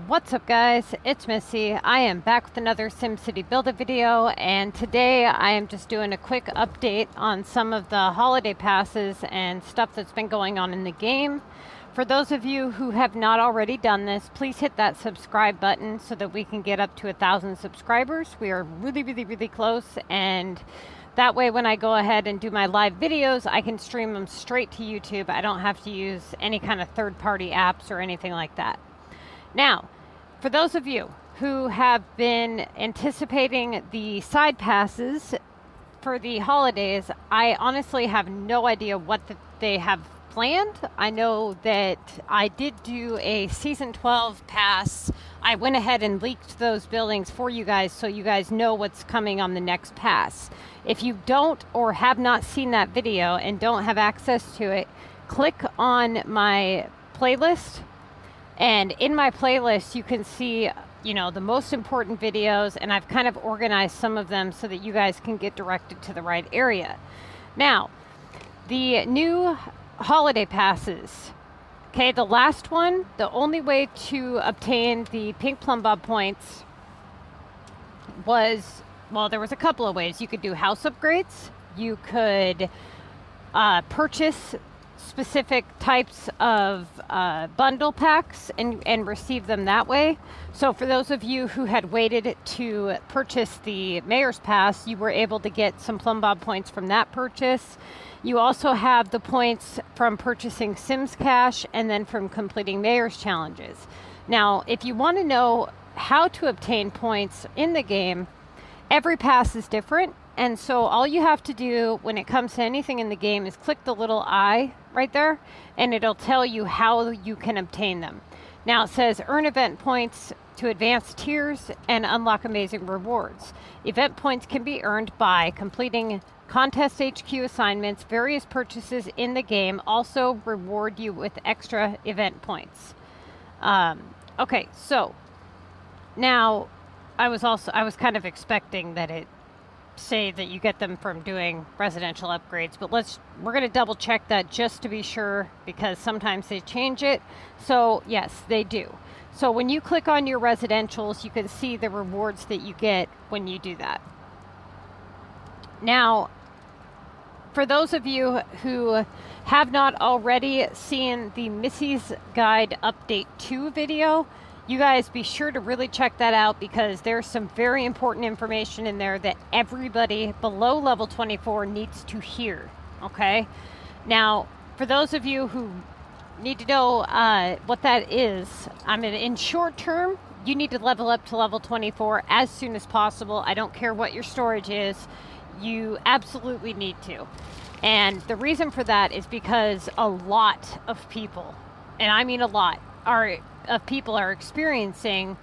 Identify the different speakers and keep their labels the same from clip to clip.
Speaker 1: What's up guys, it's Missy. I am back with another SimCity Buildit video, and today I am just doing a quick update on some of the holiday passes and stuff that's been going on in the game. For those of you who have not already done this, please hit that subscribe button so that we can get up to 1,000 subscribers. We are really close, and that way when I go ahead and do my live videos, I can stream them straight to YouTube. I don't have to use any kind of third-party apps or anything like that. Now, for those of you who have been anticipating the side passes for the holidays, I honestly have no idea what they have planned. I know that I did do a Season 12 pass. I went ahead and leaked those buildings for you guys so you guys know what's coming on the next pass. If you don't or have not seen that video and don't have access to it, click on my playlist. And in my playlist, you can see, the most important videos, and I've kind of organized some of them so that you guys can get directed to the right area. Now, the new holiday passes. Okay, the last one, the only way to obtain the pink plum bob points was, well, there was a couple of ways. You could do house upgrades. You could purchase specific types of bundle packs and receive them that way. So for those of you who had waited to purchase the Mayor's Pass, you were able to get some Plum Bob points from that purchase. You also have the points from purchasing Sims Cash and then from completing Mayor's Challenges. Now, if you want to know how to obtain points in the game, every pass is different. And so all you have to do when it comes to anything in the game is click the little eye right there, and it'll tell you how you can obtain them. Now it says earn event points to advance tiers and unlock amazing rewards. Event points can be earned by completing contest HQ assignments. Various purchases in the game also reward you with extra event points. Okay, so now I was kind of expecting that it say that you get them from doing residential upgrades, but we're going to double check that just to be sure, because sometimes they change it. So yes, they do. So when you click on your residentials, you can see the rewards that you get when you do that. Now, for those of you who have not already seen the Missy's Guide Update 2 video, you guys be sure to really check that out, because there's some very important information in there that everybody below level 24 needs to hear, okay? Now, for those of you who need to know what that is, I mean, in short term, you need to level up to level 24 as soon as possible. I don't care what your storage is, you absolutely need to. And the reason for that is because a lot of people, and I mean a lot, of people are experiencing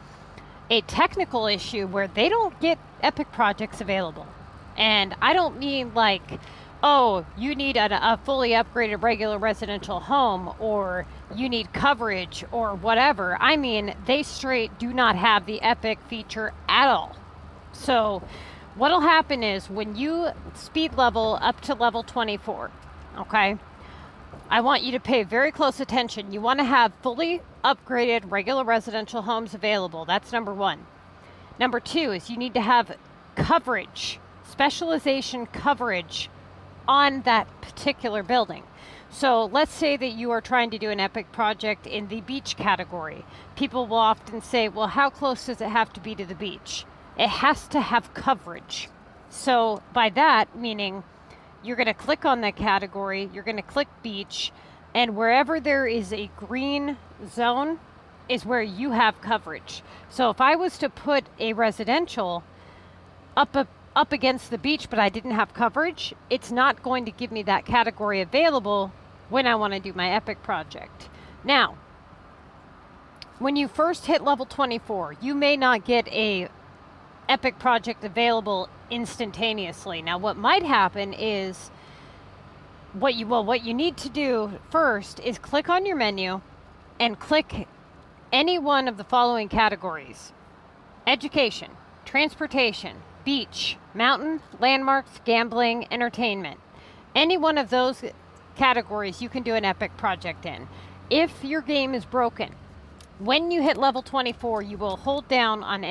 Speaker 1: a technical issue where they don't get epic projects available. And I don't mean like, oh, you need a fully upgraded regular residential home, or you need coverage or whatever. I mean, they straight do not have the epic feature at all. So what'll happen is when you speed level up to level 24, okay, I want you to pay very close attention. You want to have fully upgraded regular residential homes available. That's number one. Number two is you need to have coverage, specialization coverage on that particular building. So let's say that you are trying to do an epic project in the beach category. People will often say, well, how close does it have to be to the beach? It has to have coverage. So by that, meaning you're going to click on that category, you're going to click beach, and wherever there is a green zone is where you have coverage. So if I was to put a residential up against the beach, but I didn't have coverage, it's not going to give me that category available when I want to do my epic project. Now, when you first hit level 24, you may not get a epic project available instantaneously. Now, what might happen is what you need to do first is click on your menu and click any one of the following categories: education, transportation, beach, mountain, landmarks, gambling, entertainment. Any one of those categories you can do an epic project in. If your game is broken, When you hit level 24, you will hold down on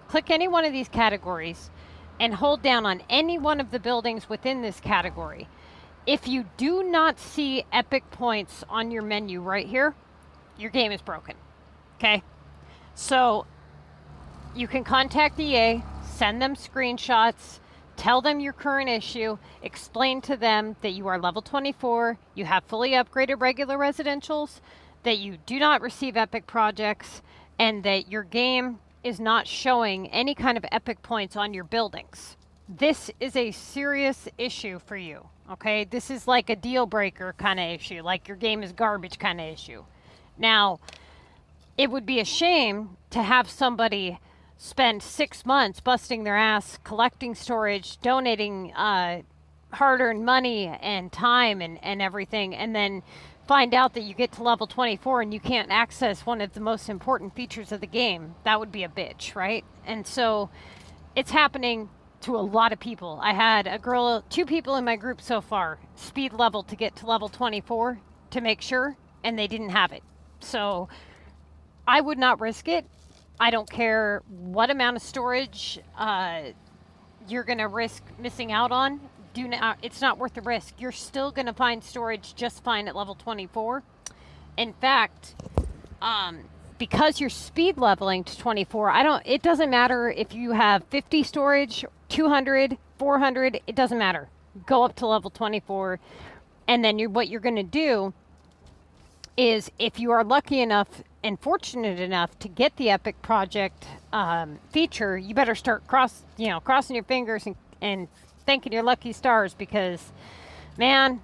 Speaker 1: click any one of these categories and hold down on any one of the buildings within this category. If you do not see epic points on your menu right here, your game is broken. Okay? So you can contact EA, send them screenshots, tell them your current issue, explain to them that you are level 24, you have fully upgraded regular residentials, that you do not receive epic projects, and that your game is not showing any kind of epic points on your buildings. This is a serious issue for you, okay? This is like a deal breaker kind of issue, like your game is garbage kind of issue. Now, it would be a shame to have somebody spend 6 months busting their ass, collecting storage, donating hard-earned money and time and everything, and then find out that you get to level 24 and you can't access one of the most important features of the game. That would be a bitch, right? And so it's happening to a lot of people. I had two people in my group so far, speed level to get to level 24 to make sure, and they didn't have it. So I would not risk it. I don't care what amount of storage you're going to risk missing out on. It's not worth the risk. You're still going to find storage just fine at level 24. In fact, because you're speed leveling to 24, it doesn't matter if you have 50 storage, 200, 400, it doesn't matter. Go up to level 24, and then what you're going to do is, if you are lucky enough and fortunate enough to get the epic project feature, you better start crossing your fingers and thanking your lucky stars, because, man,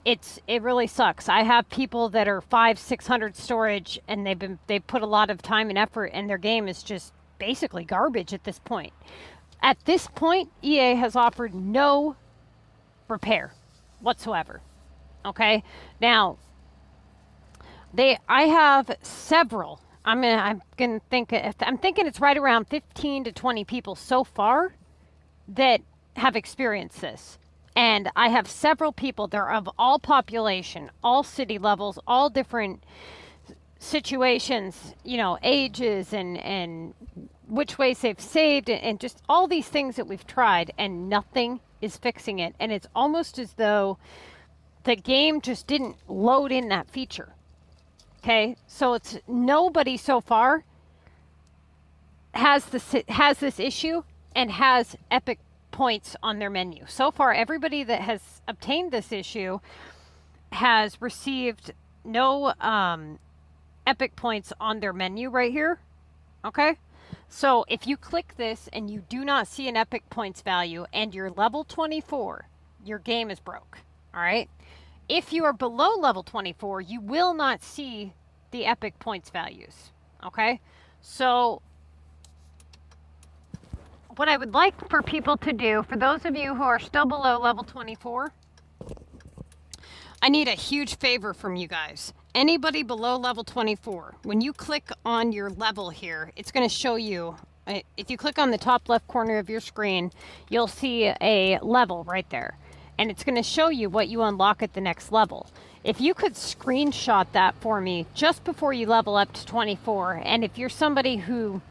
Speaker 1: it really sucks. I have people that are 500-600 storage, and they've put a lot of time and effort, and their game is just basically garbage at this point. At this point, EA has offered no repair whatsoever. Okay, now I have several. I'm thinking it's right around 15 to 20 people so far that have experienced this. And I have several people. They're of all population, all city levels, all different situations, ages and which ways they've saved, and just all these things that we've tried, and nothing is fixing it. And it's almost as though the game just didn't load in that feature. Okay, so it's nobody so far has this issue and has epic points on their menu. So far, everybody that has obtained this issue has received no epic points on their menu right here. Okay, so if you click this and you do not see an epic points value and you're level 24, your game is broke. All right. If you are below level 24, you will not see the epic points values. Okay? So what I would like for people to do, for those of you who are still below level 24, I need a huge favor from you guys. Anybody below level 24, when you click on your level here, it's going to show you, if you click on the top left corner of your screen, you'll see a level right there. And it's going to show you what you unlock at the next level. If you could screenshot that for me just before you level up to 24, and if you're somebody who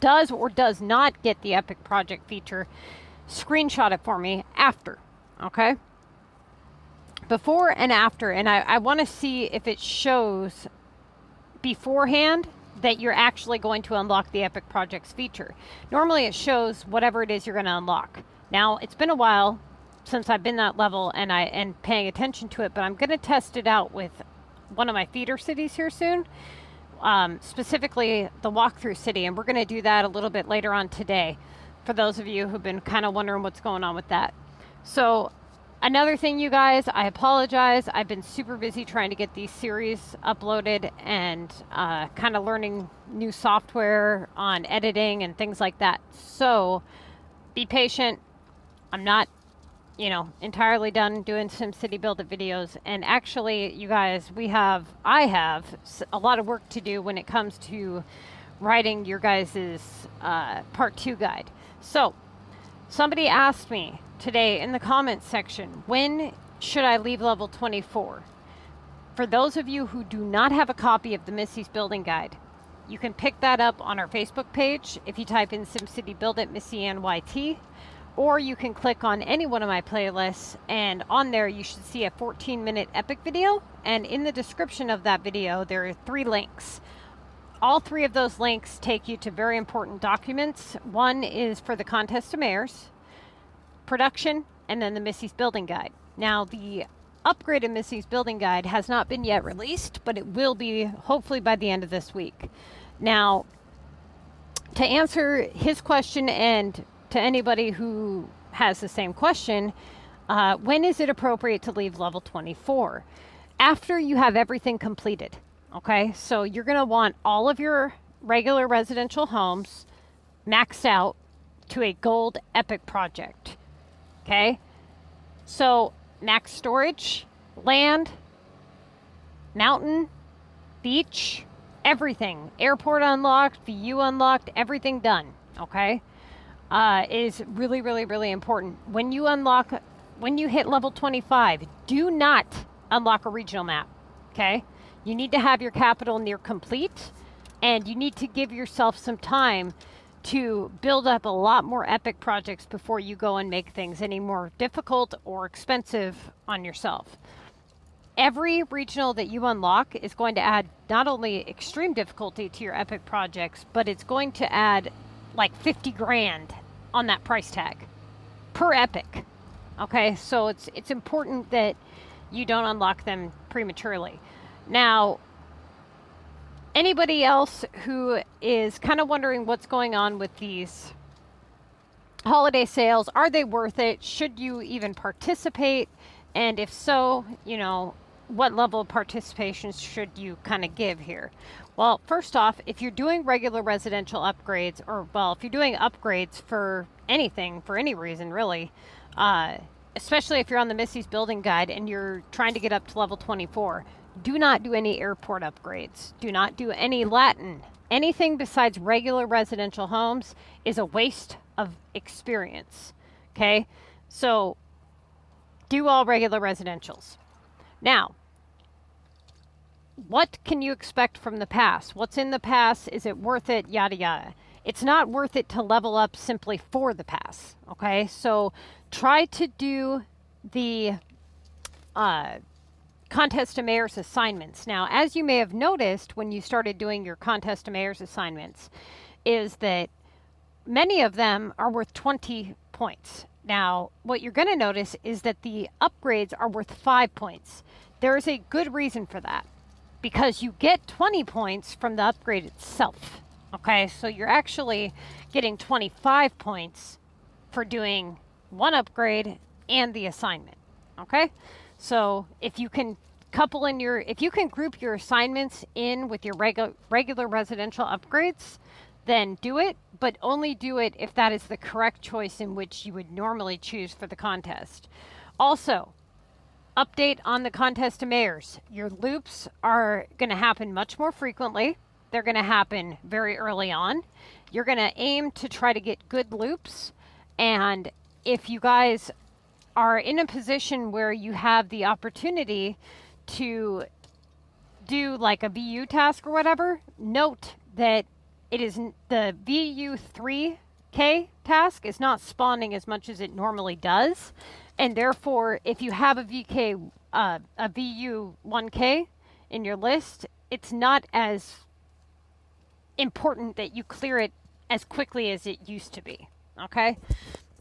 Speaker 1: does or does not get the epic project feature, screenshot it for me after, okay? Before and after, and I want to see if it shows beforehand that you're actually going to unlock the epic projects feature. Normally it shows whatever it is you're going to unlock. Now, it's been a while since I've been that level and paying attention to it, but I'm going to test it out with one of my feeder cities here soon, specifically the walkthrough city, and we're going to do that a little bit later on today for those of you who've been kind of wondering what's going on with that. So another thing, you guys, I apologize. I've been super busy trying to get these series uploaded and kind of learning new software on editing and things like that. So be patient. I'm not, entirely done doing SimCity Buildit videos. And actually, you guys, I have a lot of work to do when it comes to writing your guys' part 2 guide. So somebody asked me today in the comments section, when should I leave level 24? For those of you who do not have a copy of the Missy's Building Guide, you can pick that up on our Facebook page if you type in SimCity Buildit MissyAnne or you can click on any one of my playlists, and on there you should see a 14-minute epic video, and in the description of that video there are 3 links. All 3 of those links take you to very important documents. One is for the Contest of Mayors, production, and then the Missy's Building Guide. Now, the upgraded Missy's Building Guide has not been yet released, but it will be hopefully by the end of this week. Now, to answer his question and to anybody who has the same question, when is it appropriate to leave level 24? After you have everything completed, okay? So you're going to want all of your regular residential homes maxed out to a gold epic project, okay? So max storage, land, mountain, beach, everything. Airport unlocked, VU unlocked, everything done, okay? Is really, really, really important. When you hit level 25, do not unlock a regional map, okay? You need to have your capital near complete, and you need to give yourself some time to build up a lot more epic projects before you go and make things any more difficult or expensive on yourself. Every regional that you unlock is going to add not only extreme difficulty to your epic projects, but it's going to add like 50 grand on that price tag per epic. Okay, so it's important that you don't unlock them prematurely. Now, anybody else who is kind of wondering what's going on with these holiday sales, are they worth it? Should you even participate? And if so, you know, what level of participation should you kind of give here? Well, first off, if you're doing regular residential upgrades, or well, if you're doing upgrades for anything, for any reason really, especially if you're on the Missy's Building Guide and you're trying to get up to level 24, do not do any airport upgrades. Do not do any Latin. Anything besides regular residential homes is a waste of experience. Okay? So do all regular residentials. Now, what can you expect from the pass? What's in the pass? Is it worth it? Yada, yada. It's not worth it to level up simply for the pass. Okay? So try to do the Contest of Mayors assignments. Now, as you may have noticed when you started doing your Contest of Mayors assignments, is that many of them are worth 20 points. Now, what you're going to notice is that the upgrades are worth 5 points. There is a good reason for that, because you get 20 points from the upgrade itself. Okay, so you're actually getting 25 points for doing one upgrade and the assignment. Okay? So if you can group your assignments in with your regular residential upgrades, then do it, but only do it if that is the correct choice in which you would normally choose for the contest. Also, update on the Contest of Mayors. Your loops are going to happen much more frequently. They're going to happen very early on. You're going to aim to try to get good loops, and if you guys are in a position where you have the opportunity to do like a VU task or whatever, note that it is the VU 3K task is not spawning as much as it normally does, and therefore if you have a VU 1K in your list, it's not as important that you clear it as quickly as it used to be. Okay?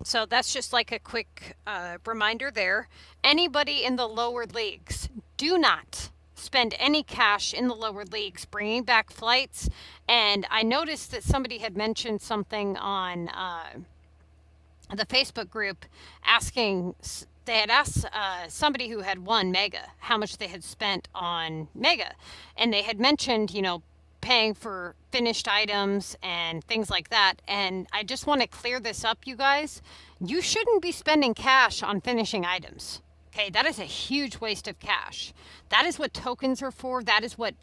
Speaker 1: So that's just like a quick reminder there. Anybody in the lower leagues, do not spend any cash in the lower leagues bringing back flights. And I noticed that somebody had mentioned something on the Facebook group asking, they had asked somebody who had won Mega how much they had spent on Mega. And they had mentioned, you know, paying for finished items and things like that. And I just want to clear this up, you guys. You shouldn't be spending cash on finishing items. Okay, that is a huge waste of cash. That is what tokens are for. That is what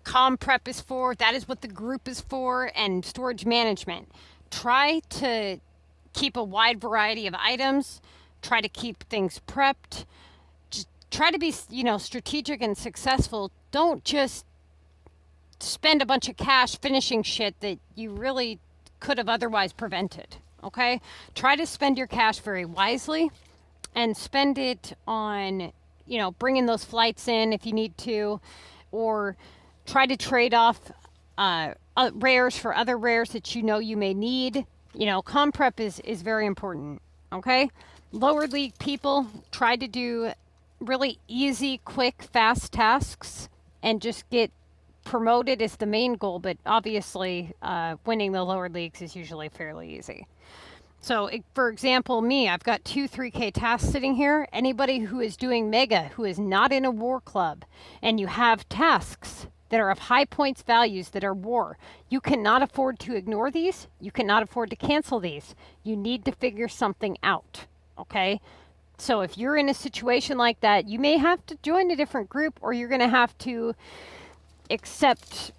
Speaker 1: com prep is for. That is what the group is for, and storage management. Try to keep a wide variety of items. Try to keep things prepped. Just try to be, you know, strategic and successful. Don't just spend a bunch of cash finishing shit that you really could have otherwise prevented. Okay? Try to spend your cash very wisely and spend it on, you know, bringing those flights in if you need to, or try to trade off rares for other rares that you know you may need. You know, com prep is very important. Okay? Lower league people, try to do really easy, quick, fast tasks and just get promoted is the main goal, but obviously winning the lower leagues is usually fairly easy. So, for example, me, I've got 2 3K tasks sitting here. Anybody who is doing Mega, who is not in a war club, and you have tasks that are of high points values that are war, you cannot afford to ignore these. You cannot afford to cancel these. You need to figure something out, okay? So if you're in a situation like that, you may have to join a different group, or you're going to have to accept,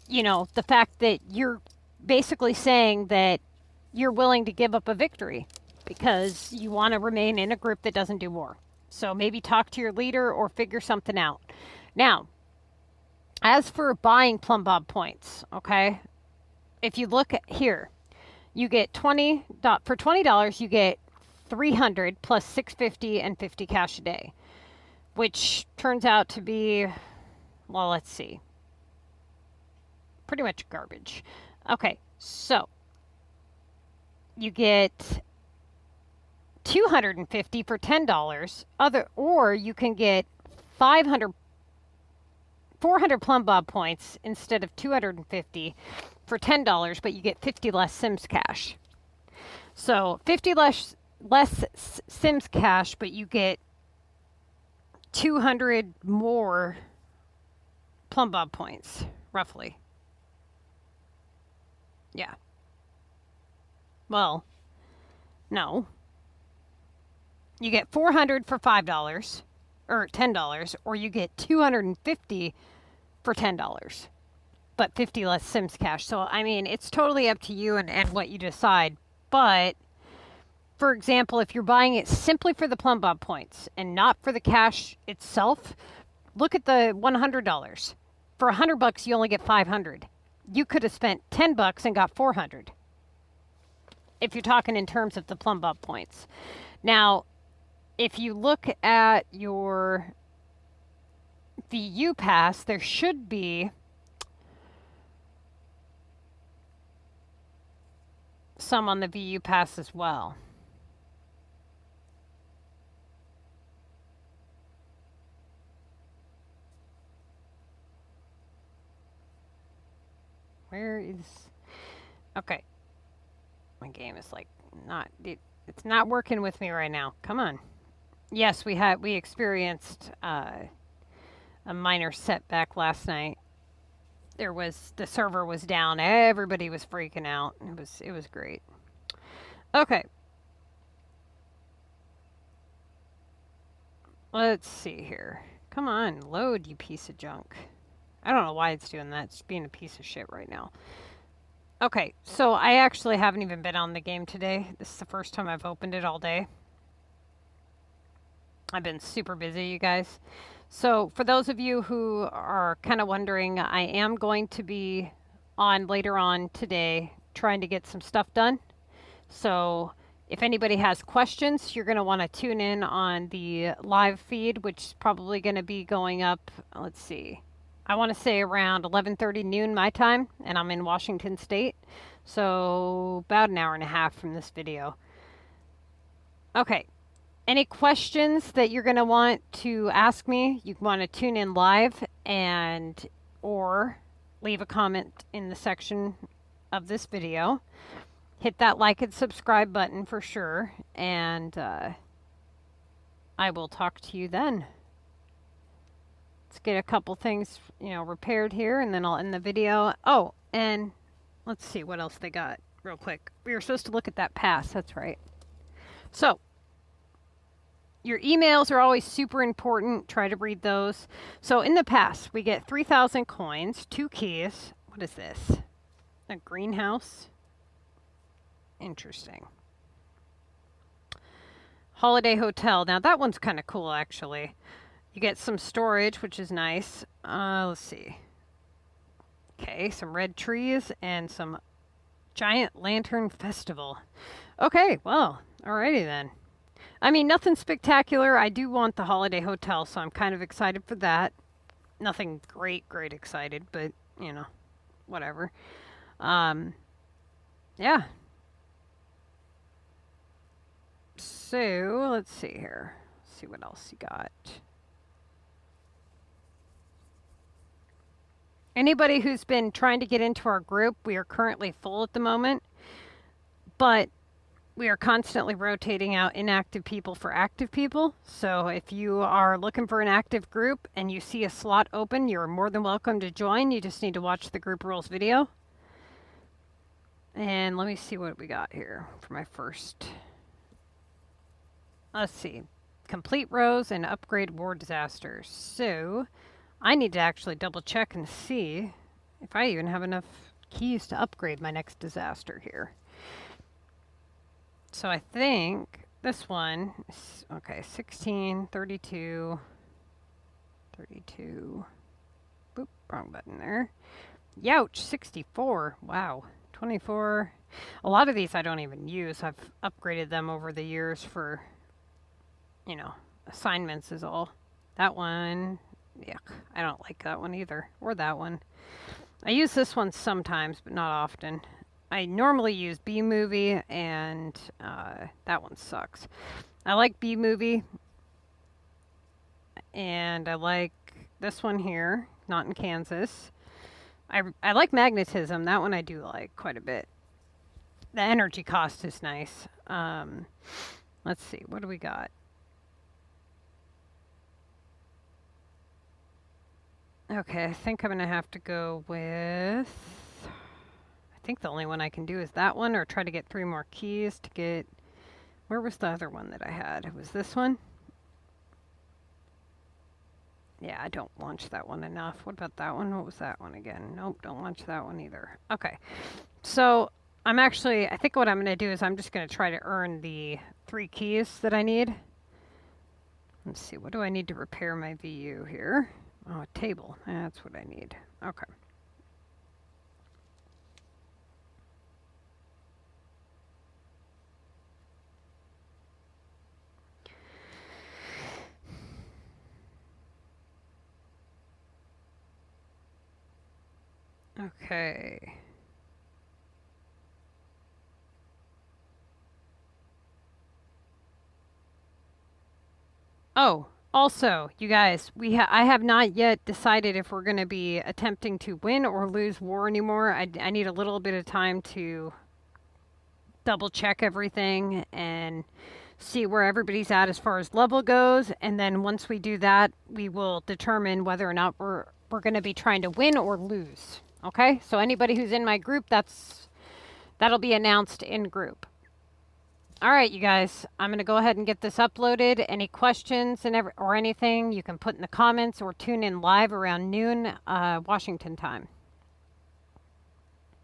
Speaker 1: you know, the fact that you're basically saying that you're willing to give up a victory because you want to remain in a group that doesn't do war. So maybe talk to your leader or figure something out. Now, as for buying Plum Bob points, okay, if you look at here, you get for $20, you get 300 plus 650 and 50 cash a day, which turns out to be, well, let's see, pretty much garbage. Okay, so you get 250 for $10, or you can get 400 Plum Bob points instead of 250 for $10, but you get 50 less Sims cash. So 50 less Sims cash, but you get 200 more Plum Bob points, roughly. Yeah. Well, no. You get 400 for $5 or $10, or you get 250 for $10, but 50 less Sims cash. So, I mean, it's totally up to you and what you decide. But, for example, if you're buying it simply for the Plum Bob points and not for the cash itself, look at the $100. For $100, you only get 500. You could have spent $10 and got 400. If you're talking in terms of the Plum Bob points. Now, if you look at your VU pass, there should be some on the VU pass as well. Where is... Okay. My game is like it's not working with me right now. Come on. Yes, we experienced a minor setback last night. The server was down. Everybody was freaking out. It was great. Okay. Let's see here. Come on, load, you piece of junk. I don't know why it's doing that. It's being a piece of shit right now. Okay, so I actually haven't even been on the game today. This is the first time I've opened it all day. I've been super busy, you guys. So for those of you who are kind of wondering, I am going to be on later on today trying to get some stuff done. So if anybody has questions, you're going to want to tune in on the live feed, which is probably going to be going up, let's see. I want to say around 11:30 noon my time, and I'm in Washington State, so about an hour and a half from this video. Okay, any questions that you're going to want to ask me, you want to tune in live or leave a comment in the section of this video. Hit that like and subscribe button for sure, and I will talk to you then. Let's get a couple things, repaired here, and then I'll end the video. Oh, and let's see what else they got real quick. We were supposed to look at that pass. That's right. So, your emails are always super important. Try to read those. So, in the pass, we get 3,000 coins, 2 keys. What is this? A greenhouse? Interesting. Holiday Hotel. Now that one's kind of cool, actually. You get some storage, which is nice. Let's see. Okay, some red trees and some giant lantern festival. Okay, well, alrighty then. I mean, nothing spectacular. I do want the Holiday Hotel, so I'm kind of excited for that. Nothing great excited, but, you know, whatever. Yeah. So, let's see here. See what else you got. Anybody who's been trying to get into our group, we are currently full at the moment, but we are constantly rotating out inactive people for active people. So if you are looking for an active group and you see a slot open, you're more than welcome to join. You just need to watch the group rules video. And let me see what we got here for my first. Let's see. Complete rows and upgrade war disasters. So I need to actually double check and see if I even have enough keys to upgrade my next disaster here. So I think this one is, okay, 16, 32, 32, boop, wrong button there. Youch, 64, wow, 24. A lot of these I don't even use. I've upgraded them over the years for, you know, assignments is all. That one, yuck, I don't like that one either, or that one. I use this one sometimes, but not often. I normally use B-Movie, and that one sucks. I like B-Movie, and I like this one here, not in Kansas. I like Magnetism. That one I do like quite a bit. The energy cost is nice. Let's see, what do we got? Okay, I think I'm going to have to go with... I think the only one I can do is that one, or try to get 3 more keys to get... Where was the other one that I had? It was this one? Yeah, I don't launch that one enough. What about that one? What was that one again? Nope, don't launch that one either. Okay, so I'm actually... I think what I'm going to do is I'm just going to try to earn the 3 keys that I need. Let's see, what do I need to repair my VU here? Oh, a table. That's what I need. Okay. Okay. Oh, also, you guys, I have not yet decided if we're going to be attempting to win or lose war anymore. I need a little bit of time to double check everything and see where everybody's at as far as level goes, and then once we do that, we will determine whether or not we're going to be trying to win or lose. Okay, so anybody who's in my group, that'll be announced in group. All right, you guys, I'm going to go ahead and get this uploaded. Any questions or anything, you can put in the comments or tune in live around noon Washington time.